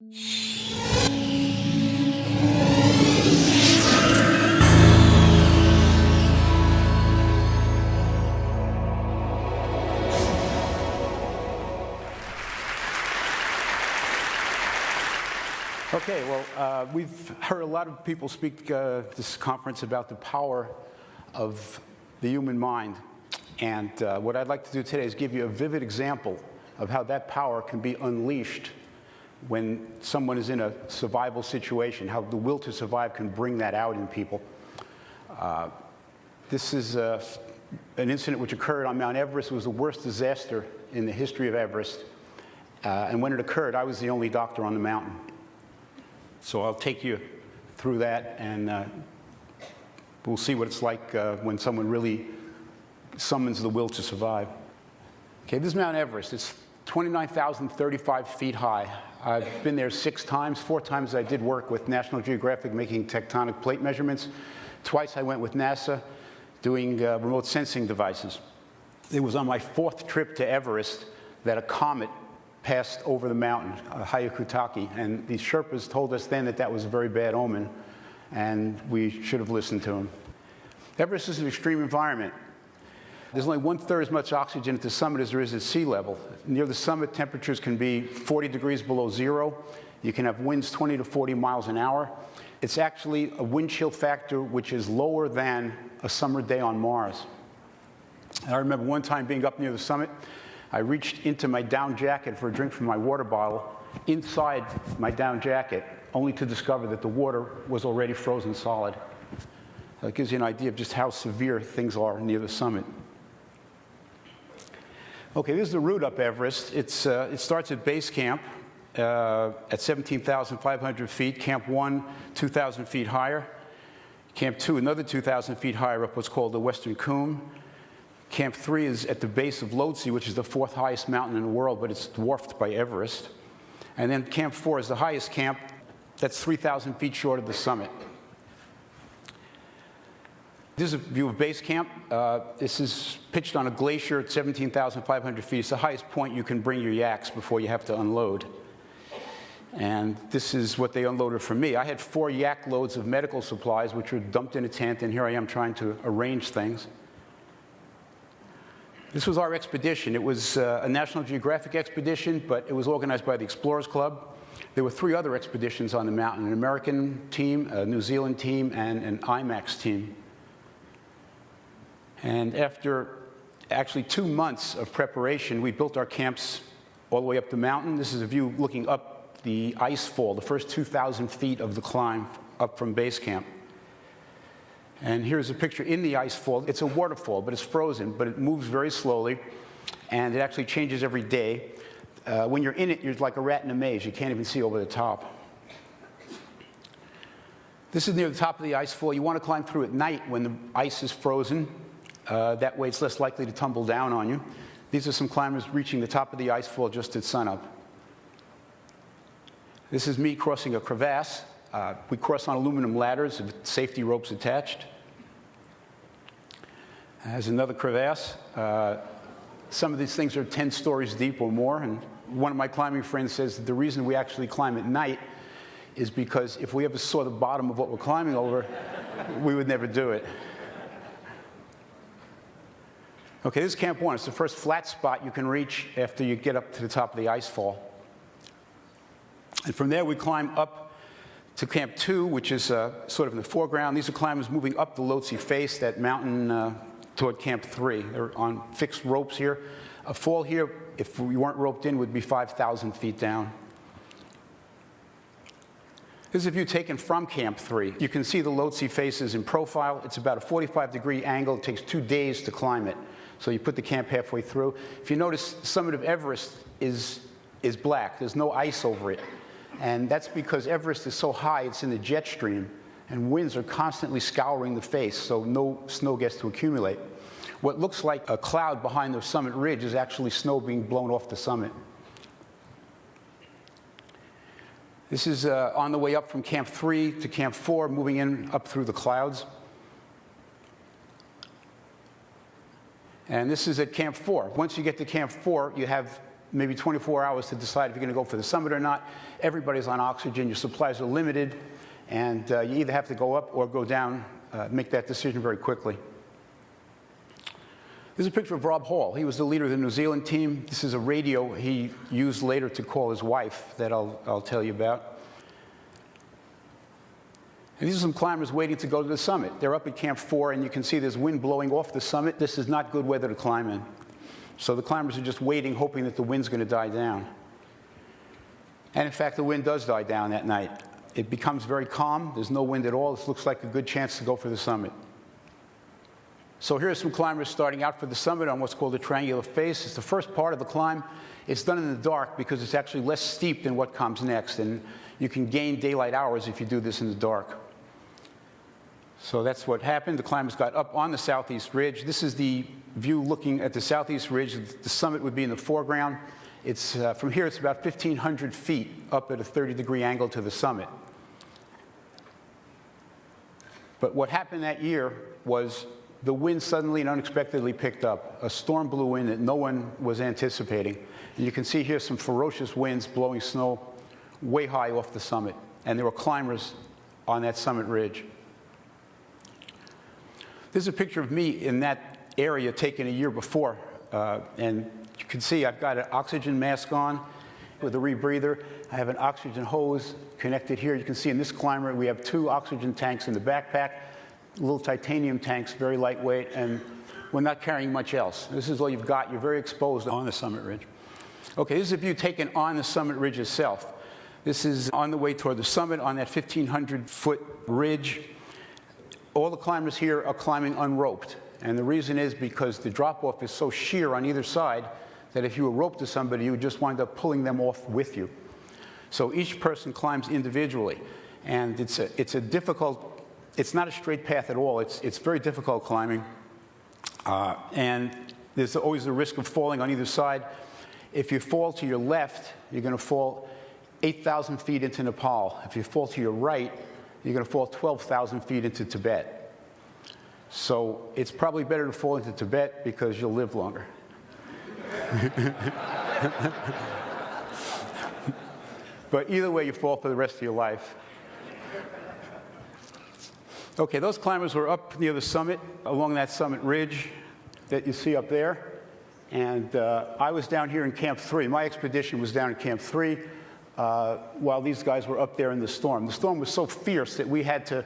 Okay, well, we've heard a lot of people speak this conference about the power of the human mind. And what I'd like to do today is give you a vivid example of how that power can be unleashed when someone is in a survival situation, how the will to survive can bring that out in people. This is an incident which occurred on Mount Everest. It was the worst disaster in the history of Everest. And when it occurred, I was the only doctor on the mountain. So I'll take you through that, and we'll see what it's like when someone really summons the will to survive. Okay, this is Mount Everest. It's 29,035 feet high. I've been there 6 times. 4 times I did work with National Geographic making tectonic plate measurements. Twice I went with NASA doing remote sensing devices. It was on my 4th trip to Everest that a comet passed over the mountain, Hyakutake, and these Sherpas told us then that that was a very bad omen, and we should have listened to them. Everest is an extreme environment. There's only 1/3 as much oxygen at the summit as there is at sea level. Near the summit, temperatures can be 40 degrees below zero. You can have winds 20 to 40 miles an hour. It's actually a wind chill factor which is lower than a summer day on Mars. And I remember one time being up near the summit. I reached into my down jacket for a drink from my water bottle, inside my down jacket, only to discover that the water was already frozen solid. That gives you an idea of just how severe things are near the summit. Okay, this is the route up Everest. It starts at base camp at 17,500 feet. Camp 1, 2,000 feet higher. Camp 2, another 2,000 feet higher up what's called the Western Cone. Camp 3 is at the base of Lhotse, which is the 4th highest mountain in the world, but it's dwarfed by Everest. And then Camp 4 is the highest camp. That's 3,000 feet short of the summit. This is a view of base camp. This is pitched on a glacier at 17,500 feet. It's the highest point you can bring your yaks before you have to unload. And this is what they unloaded for me. I had 4 yak loads of medical supplies, which were dumped in a tent, and here I am trying to arrange things. This was our expedition. It was a National Geographic expedition, but it was organized by the Explorers Club. There were 3 other expeditions on the mountain, an American team, a New Zealand team, and an IMAX team. And after actually 2 months of preparation, we built our camps all the way up the mountain. This is a view looking up the ice fall, the first 2,000 feet of the climb up from base camp. And here's a picture in the ice fall. It's a waterfall, but it's frozen, but it moves very slowly, and it actually changes every day. When you're in it, you're like a rat in a maze. You can't even see over the top. This is near the top of the ice fall. You want to climb through at night when the ice is frozen. That way it's less likely to tumble down on you. These are some climbers reaching the top of the ice fall just at sunup. This is me crossing a crevasse. We cross on aluminum ladders with safety ropes attached. There's another crevasse. Some of these things are 10 stories deep or more, and one of my climbing friends says that the reason we actually climb at night is because if we ever saw the bottom of what we're climbing over, we would never do it. Okay, this is Camp 1. It's the first flat spot you can reach after you get up to the top of the ice fall. And from there, we climb up to Camp 2, which is sort of in the foreground. These are climbers moving up the Lhotse face, that mountain toward Camp 3. They're on fixed ropes here. A fall here, if we weren't roped in, would be 5,000 feet down. This is a view taken from Camp 3. You can see the Lhotse faces in profile. It's about a 45-degree angle. It takes 2 days to climb it. So you put the camp halfway through. If you notice, the summit of Everest is black. There's no ice over it. And that's because Everest is so high, it's in the jet stream, and winds are constantly scouring the face, so no snow gets to accumulate. What looks like a cloud behind the summit ridge is actually snow being blown off the summit. This is on the way up from Camp 3 to Camp 4, moving in up through the clouds. And this is at Camp 4. Once you get to Camp 4, you have maybe 24 hours to decide if you're going to go for the summit or not. Everybody's on oxygen. Your supplies are limited. And you either have to go up or go down, make that decision very quickly. This is a picture of Rob Hall. He was the leader of the New Zealand team. This is a radio he used later to call his wife that I'll tell you about. And these are some climbers waiting to go to the summit. They're up at Camp 4, and you can see there's wind blowing off the summit. This is not good weather to climb in. So the climbers are just waiting, hoping that the wind's going to die down. And in fact, the wind does die down that night. It becomes very calm. There's no wind at all. This looks like a good chance to go for the summit. So here are some climbers starting out for the summit on what's called a triangular face. It's the first part of the climb. It's done in the dark because it's actually less steep than what comes next. And you can gain daylight hours if you do this in the dark. So that's what happened. The climbers got up on the southeast ridge. This is the view looking at the southeast ridge. The summit would be in the foreground. It's, from here, it's about 1,500 feet up at a 30-degree angle to the summit. But what happened that year was the wind suddenly and unexpectedly picked up. A storm blew in that no one was anticipating. And you can see here some ferocious winds blowing snow way high off the summit. And there were climbers on that summit ridge. This is a picture of me in that area taken a year before. And you can see I've got an oxygen mask on with a rebreather. I have an oxygen hose connected here. You can see in this climber we have 2 oxygen tanks in the backpack, little titanium tanks, very lightweight, and we're not carrying much else. This is all you've got. You're very exposed on the summit ridge. Okay, this is a view taken on the summit ridge itself. This is on the way toward the summit on that 1,500-foot ridge. All the climbers here are climbing unroped. And the reason is because the drop-off is so sheer on either side that if you were roped to somebody, you would just wind up pulling them off with you. So each person climbs individually. And it's a difficult, it's not a straight path at all. It's very difficult climbing. And there's always the risk of falling on either side. If you fall to your left, you're going to fall 8,000 feet into Nepal. If you fall to your right, you're going to fall 12,000 feet into Tibet. So it's probably better to fall into Tibet because you'll live longer. But either way, you fall for the rest of your life. Okay, those climbers were up near the summit, along that summit ridge that you see up there. And I was down here in Camp 3. My expedition was down in Camp 3 while these guys were up there in the storm. The storm was so fierce that we had to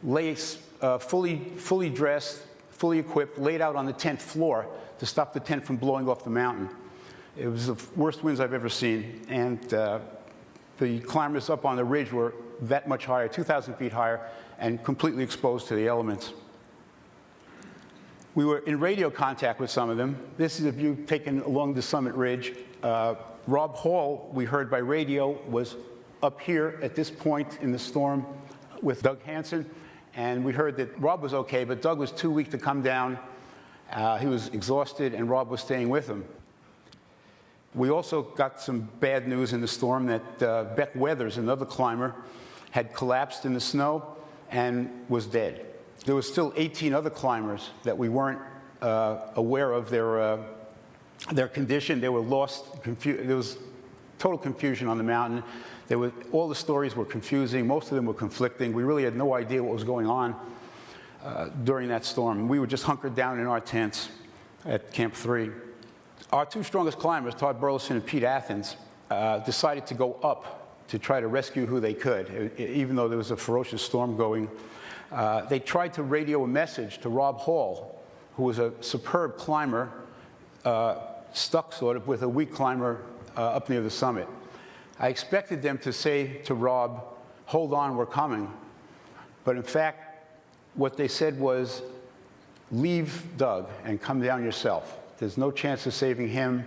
lay fully dressed, fully equipped, laid out on the tent floor to stop the tent from blowing off the mountain. It was the worst winds I've ever seen. And the climbers up on the ridge were that much higher, 2,000 feet higher, and completely exposed to the elements. We were in radio contact with some of them. This is a view taken along the summit ridge. Rob Hall, we heard by radio, was up here at this point in the storm with Doug Hansen. And we heard that Rob was okay, but Doug was too weak to come down. He was exhausted, and Rob was staying with him. We also got some bad news in the storm that Beck Weathers, another climber, had collapsed in the snow and was dead. There was still 18 other climbers that we weren't aware of their condition. They were lost. There was total confusion on the mountain. All the stories were confusing. Most of them were conflicting. We really had no idea what was going on during that storm. We were just hunkered down in our tents at Camp 3. Our 2 strongest climbers, Todd Burleson and Pete Athens, decided to go up to try to rescue who they could, even though there was a ferocious storm going. They tried to radio a message to Rob Hall, who was a superb climber, stuck sort of with a weak climber up near the summit. I expected them to say to Rob, "Hold on, we're coming." But in fact, what they said was, "Leave Doug and come down yourself. There's no chance of saving him,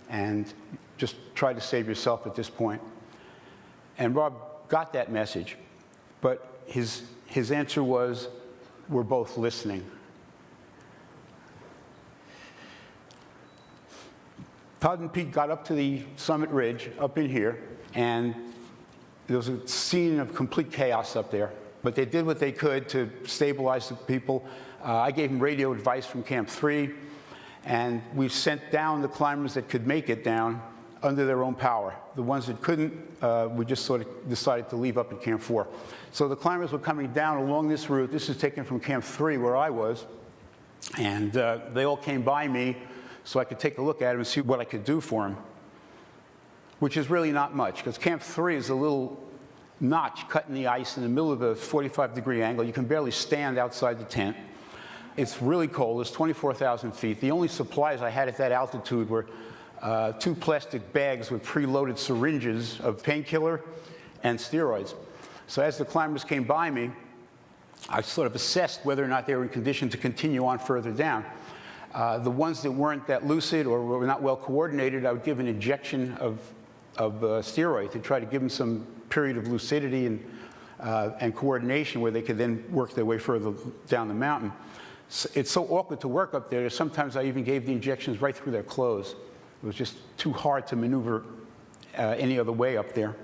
and just try to save yourself at this point." And Rob got that message, but his answer was, "We're both listening." Todd and Pete got up to the summit ridge, up in here, and there was a scene of complete chaos up there. But they did what they could to stabilize the people. I gave them radio advice from Camp 3, and we sent down the climbers that could make it down under their own power. The ones that couldn't, we just sort of decided to leave up at Camp 4. So the climbers were coming down along this route. This is taken from Camp 3, where I was. And they all came by me so I could take a look at them and see what I could do for them, which is really not much, because Camp 3 is a little notch cut in the ice in the middle of a 45-degree angle. You can barely stand outside the tent. It's really cold. It's 24,000 feet. The only supplies I had at that altitude were 2 plastic bags with preloaded syringes of painkiller and steroids. So as the climbers came by me, I sort of assessed whether or not they were in condition to continue on further down. The ones that weren't that lucid or were not well coordinated, I would give an injection of steroid to try to give them some period of lucidity and coordination where they could then work their way further down the mountain. It's so awkward to work up there. Sometimes I even gave the injections right through their clothes. It was just too hard to maneuver any other way up there.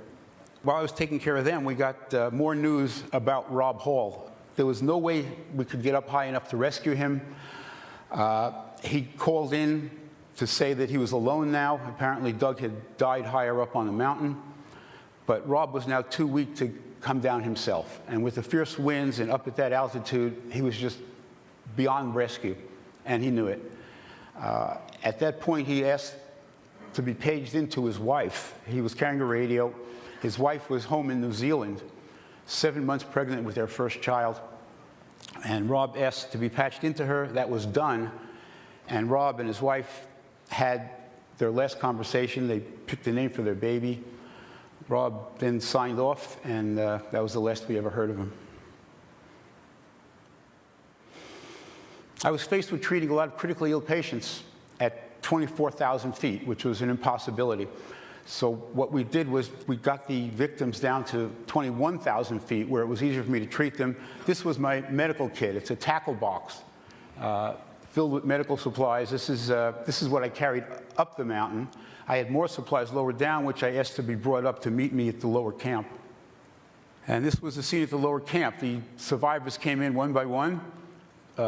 While I was taking care of them, we got more news about Rob Hall. There was no way we could get up high enough to rescue him. He called in to say that he was alone now. Apparently, Doug had died higher up on the mountain. But Rob was now too weak to come down himself. And with the fierce winds and up at that altitude, he was just beyond rescue, and he knew it. At that point, he asked to be paged into his wife. He was carrying a radio. His wife was home in New Zealand, 7 months pregnant with their first child. And Rob asked to be patched into her. That was done. And Rob and his wife had their last conversation. They picked a name for their baby. Rob then signed off, and that was the last we ever heard of him. I was faced with treating a lot of critically ill patients at 24,000 feet, which was an impossibility. So what we did was we got the victims down to 21,000 feet, where it was easier for me to treat them. This was my medical kit. It's a tackle box filled with medical supplies. This is what I carried up the mountain. I had more supplies lower down, which I asked to be brought up to meet me at the lower camp. And this was the scene at the lower camp. The survivors came in one by one.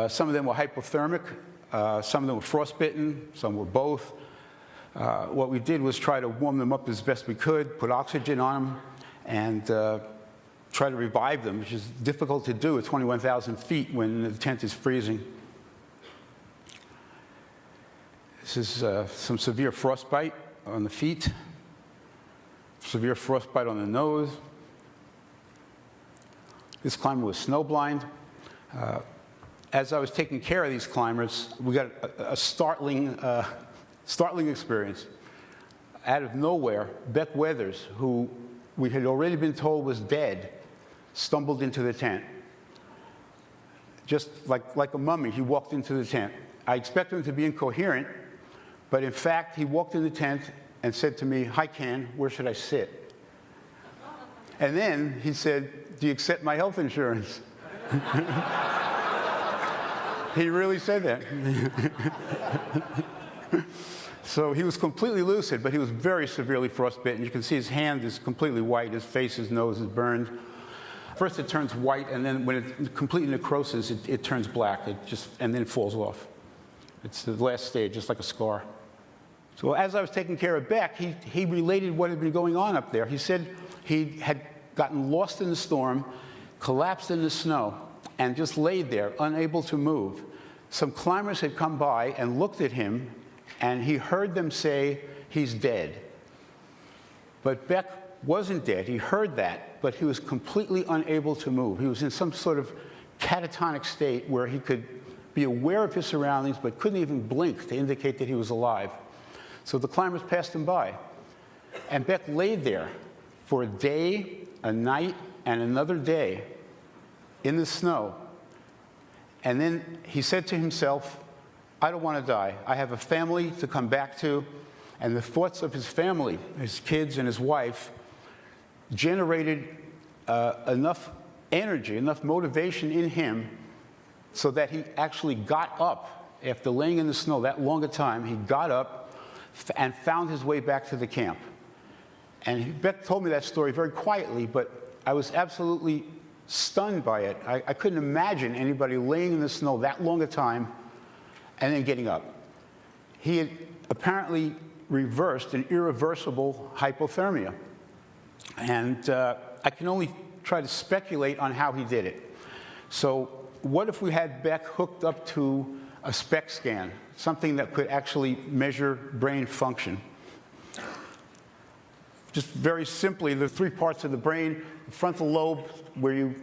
Some of them were hypothermic. Some of them were frostbitten. Some were both. What we did was try to warm them up as best we could, put oxygen on them, and try to revive them, which is difficult to do at 21,000 feet when the tent is freezing. This is some severe frostbite on the feet, severe frostbite on the nose. This climber was snowblind. As I was taking care of these climbers, we got a startling experience. Out of nowhere, Beck Weathers, who we had already been told was dead, stumbled into the tent. Just like a mummy, he walked into the tent. I expected him to be incoherent, but in fact, he walked in the tent and said to me, "Hi, Ken, where should I sit?" And then he said, "Do you accept my health insurance?" He really said that. So he was completely lucid, but he was very severely frostbitten. You can see his hand is completely white, his face, his nose is burned. First it turns white, and then when it completely necroses, it turns black, and then it falls off. It's the last stage, just like a scar. So as I was taking care of Beck, he related what had been going on up there. He said he had gotten lost in the storm, collapsed in the snow, and just laid there, unable to move. Some climbers had come by and looked at him, and he heard them say, "He's dead." But Beck wasn't dead. He heard that, but he was completely unable to move. He was in some sort of catatonic state where he could be aware of his surroundings, but couldn't even blink to indicate that he was alive. So the climbers passed him by. And Beck laid there for a day, a night, and another day in the snow. And then he said to himself, "I don't want to die. I have a family to come back to." And the thoughts of his family, his kids and his wife, generated enough energy, enough motivation in him so that he actually got up. After laying in the snow that long a time, he got up and found his way back to the camp. And Beck told me that story very quietly, but I was absolutely stunned by it. I couldn't imagine anybody laying in the snow that long a time and then getting up. He had apparently reversed an irreversible hypothermia. And I can only try to speculate on how he did it. So what if we had Beck hooked up to a SPECT scan, something that could actually measure brain function? Just very simply, the three parts of the brain: the frontal lobe, where you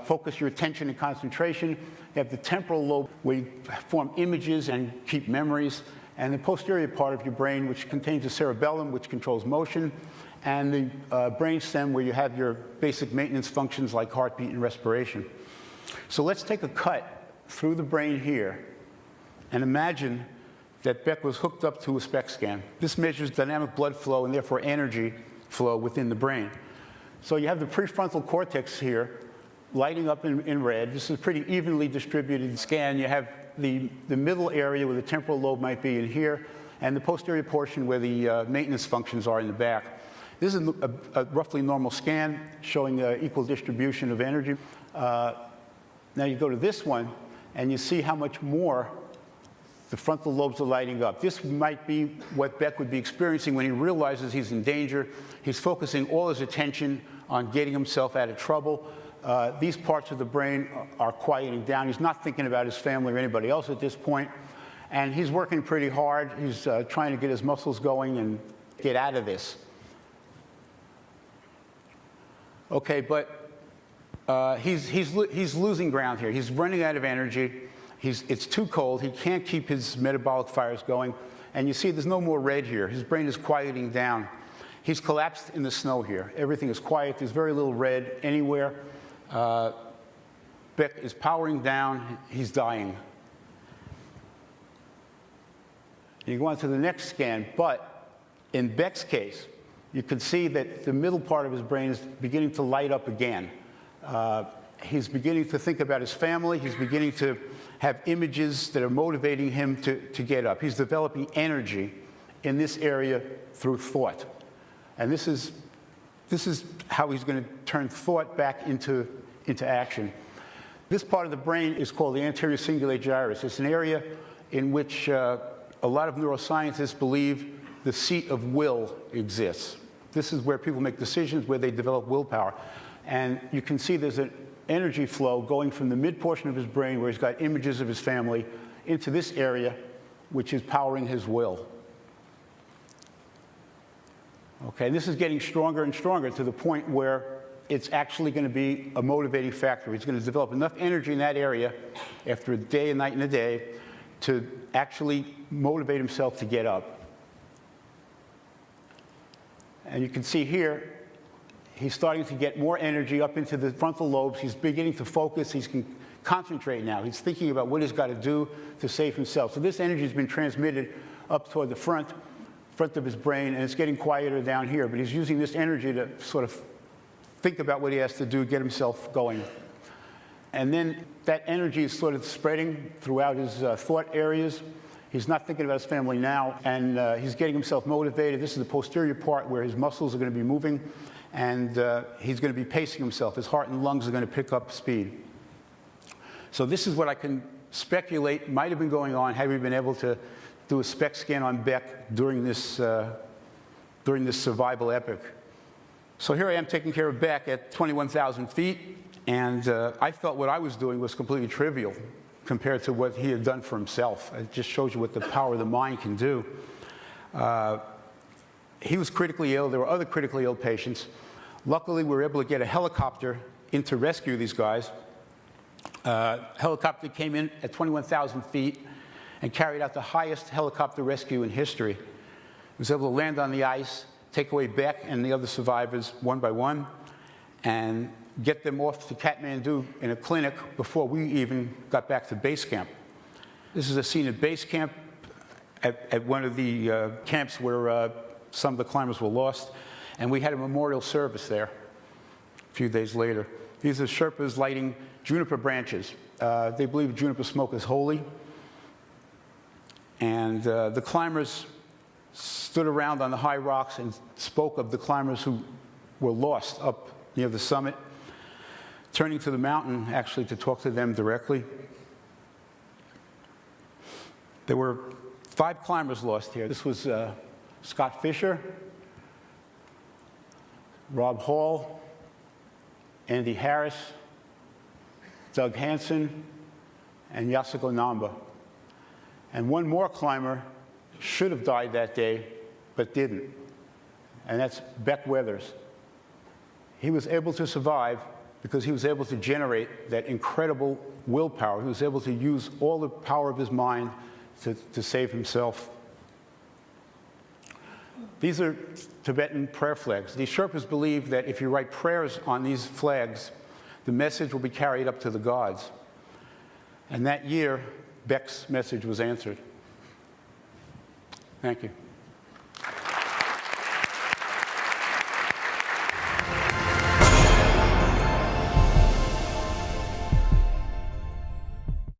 focus your attention and concentration. You have the temporal lobe, where you form images and keep memories. And the posterior part of your brain, which contains the cerebellum, which controls motion, and the brain stem, where you have your basic maintenance functions like heartbeat and respiration. So let's take a cut through the brain here and imagine that Beck was hooked up to a SPECT scan. This measures dynamic blood flow and therefore energy flow within the brain. So you have the prefrontal cortex here lighting up in red. This is a pretty evenly distributed scan. You have the middle area where the temporal lobe might be in here, and the posterior portion where the maintenance functions are in the back. This is a roughly normal scan showing equal distribution of energy. Now you go to this one, and you see how much more the frontal lobes are lighting up. This might be what Beck would be experiencing when he realizes he's in danger. He's focusing all his attention on getting himself out of trouble. These parts of the brain are quieting down. He's not thinking about his family or anybody else at this point. And he's working pretty hard. He's trying to get his muscles going and get out of this. Okay, but he's losing ground here. He's running out of energy. It's too cold. He can't keep his metabolic fires going. And you see there's no more red here. His brain is quieting down. He's collapsed in the snow here. Everything is quiet. There's very little red anywhere. Beck is powering down. He's dying. You go on to the next scan, but in Beck's case, you can see that the middle part of his brain is beginning to light up again. He's beginning to think about his family. He's beginning to have images that are motivating him to get up. He's developing energy in this area through thought. And this is how he's going to turn thought back into action. This part of the brain is called the anterior cingulate gyrus. It's an area in which a lot of neuroscientists believe the seat of will exists. This is where people make decisions, where they develop willpower. And you can see there's an energy flow going from the mid portion of his brain, where he's got images of his family, into this area, which is powering his will. Okay, and this is getting stronger and stronger to the point where it's actually going to be a motivating factor. He's going to develop enough energy in that area after a day, a night, and a day to actually motivate himself to get up. And you can see here, he's starting to get more energy up into the frontal lobes. He's beginning to focus. He can concentrate now. He's thinking about what he's got to do to save himself. So this energy has been transmitted up toward the front of his brain, and it's getting quieter down here. But he's using this energy to sort of think about what he has to do, get himself going. And then that energy is sort of spreading throughout his thought areas. He's not thinking about his family now, and he's getting himself motivated. This is the posterior part where his muscles are going to be moving, and he's going to be pacing himself. His heart and lungs are going to pick up speed. So this is what I can speculate might have been going on had we been able to do a SPECT scan on Beck during this survival epoch. So here I am taking care of Beck at 21,000 feet, and I felt what I was doing was completely trivial compared to what he had done for himself. It just shows you what the power of the mind can do. He was critically ill. There were other critically ill patients. Luckily, we were able to get a helicopter in to rescue these guys. Helicopter came in at 21,000 feet and carried out the highest helicopter rescue in history. It was able to land on the ice, take away Beck and the other survivors one by one, and get them off to Kathmandu in a clinic before we even got back to base camp. This is a scene at base camp at one of the camps where some of the climbers were lost, and we had a memorial service there a few days later. These are Sherpas lighting juniper branches. They believe juniper smoke is holy. And the climbers stood around on the high rocks and spoke of the climbers who were lost up near the summit, turning to the mountain actually to talk to them directly. There were 5 climbers lost here. This was Scott Fisher, Rob Hall, Andy Harris, Doug Hansen, and Yasuko Namba. And one more climber should have died that day, but didn't, and that's Beck Weathers. He was able to survive because he was able to generate that incredible willpower. He was able to use all the power of his mind to save himself. These are Tibetan prayer flags. These Sherpas believe that if you write prayers on these flags, the message will be carried up to the gods. And that year, Beck's message was answered. Thank you.